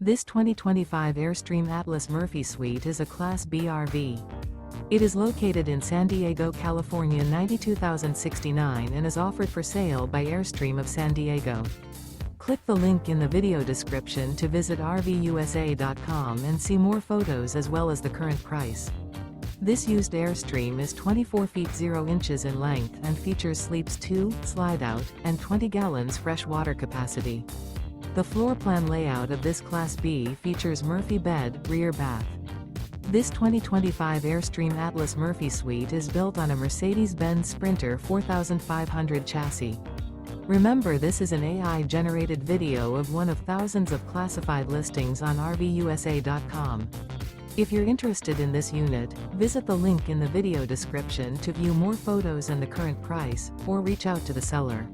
This 2025 Airstream Atlas Murphy Suite is a Class B RV. It is located in San Diego, California 92069 and is offered for sale by Airstream of San Diego. Click the link in the video description to visit RVUSA.com and see more photos as well as the current price. This used Airstream is 24 feet 0 inches in length and features sleeps 2, Slideout, and 20 gallons fresh water capacity. The floor plan layout of this Class B features Murphy bed, rear bath. This 2025 Airstream Atlas Murphy Suite is built on a Mercedes-Benz Sprinter 4500 chassis. Remember, this is an AI-generated video of one of thousands of classified listings on RVUSA.com. If you're interested in this unit, visit the link in the video description to view more photos and the current price, or reach out to the seller.